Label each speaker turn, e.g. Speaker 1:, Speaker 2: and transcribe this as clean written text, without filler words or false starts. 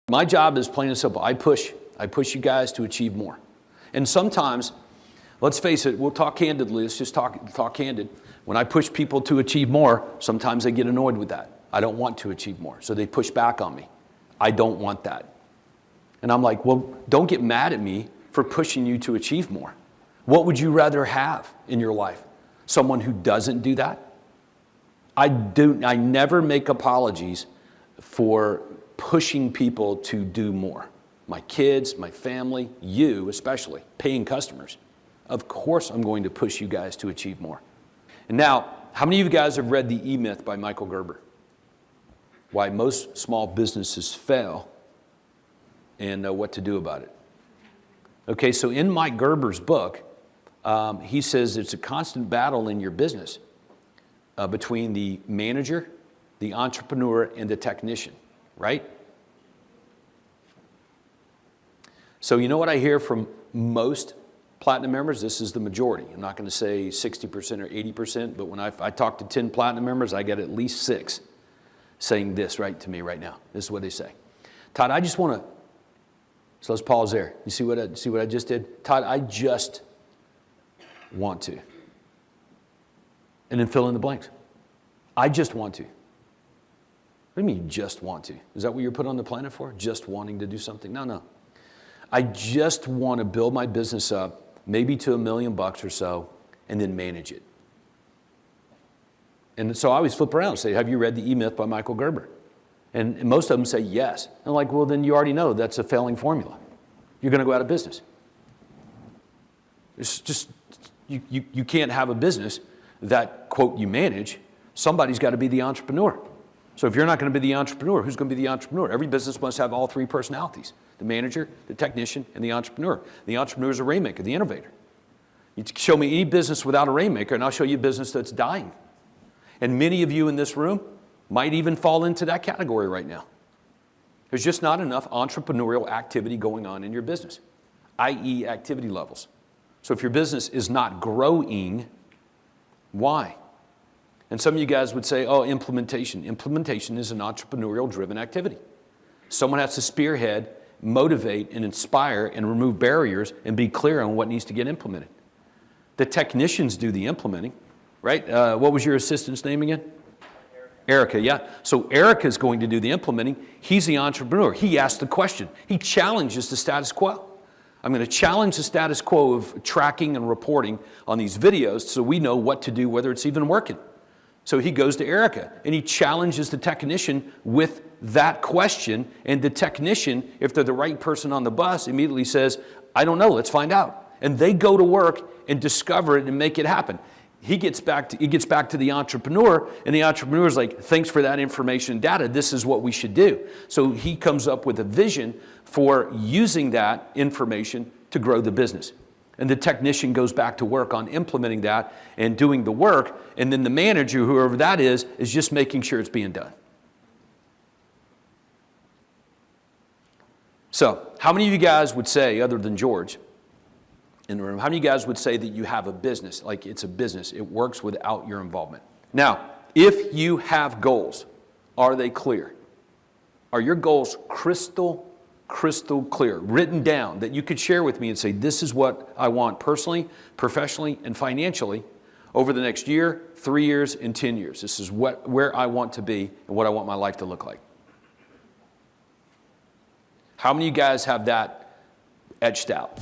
Speaker 1: My job is plain and simple. I push you guys to achieve more. And sometimes, let's face it, we'll talk candidly. Let's just talk candid. When I push people to achieve more, sometimes they get annoyed with that. I don't want to achieve more. So they push back on me. I don't want that. And I'm like, well, don't get mad at me for pushing you to achieve more. What would you rather have in your life? Someone who doesn't do that? I never make apologies for pushing people to do more. My kids, my family, you especially, paying customers. Of course I'm going to push you guys to achieve more. And now, how many of you guys have read The E-Myth by Michael Gerber? Why most small businesses fail and what to do about it. Okay, so in Mike Gerber's book, he says it's a constant battle in your business between the manager, the entrepreneur, and the technician, right? So you know what I hear from most Platinum members? This is the majority. I'm not going to say 60% or 80%, but when I talk to 10 Platinum members, I get at least 6 saying this right to me right now. This is what they say. Todd, I just want to, so let's pause there. You see what I just did? Todd, I just want to. And then fill in the blanks. I just want to. What do you mean you just want to? Is that what you're put on the planet for? Just wanting to do something? No. I just want to build my business up, maybe to $1 million or so, and then manage it. And so I always flip around and say, have you read The E-Myth by Michael Gerber? And most of them say yes. And I'm like, well, then you already know that's a failing formula. You're going to go out of business. It's just, you can't have a business that, quote, you manage. Somebody's got to be the entrepreneur. So if you're not going to be the entrepreneur, who's going to be the entrepreneur? Every business must have all 3 personalities: the manager, the technician, and the entrepreneur. The entrepreneur is a rainmaker, the innovator. You show me any business without a rainmaker, and I'll show you a business that's dying. And many of you in this room might even fall into that category right now. There's just not enough entrepreneurial activity going on in your business, i.e. activity levels. So if your business is not growing, why? And some of you guys would say, oh, implementation. Implementation is an entrepreneurial-driven activity. Someone has to spearhead, motivate, and inspire, and remove barriers, and be clear on what needs to get implemented. The technicians do the implementing, right? What was your assistant's name again? Erica, yeah. So Erica's going to do the implementing. He's the entrepreneur. He asks the question. He challenges the status quo. I'm going to challenge the status quo of tracking and reporting on these videos so we know what to do, whether it's even working. So he goes to Erica and he challenges the technician with that question. And the technician, if they're the right person on the bus, immediately says, I don't know, let's find out. And they go to work and discover it and make it happen. He gets back to the entrepreneur, and the entrepreneur is like, thanks for that information and data. This is what we should do. So he comes up with a vision for using that information to grow the business. And the technician goes back to work on implementing that and doing the work. And then the manager, whoever that is just making sure it's being done. So how many of you guys would say, other than George in the room, how many of you guys would say that you have a business, like it's a business, it works without your involvement? Now, if you have goals, are they clear? Are your goals crystal clear, written down, that you could share with me and say, this is what I want personally, professionally, and financially over the next year, 3 years, and 10 years. This is where I want to be and what I want my life to look like. How many of you guys have that etched out?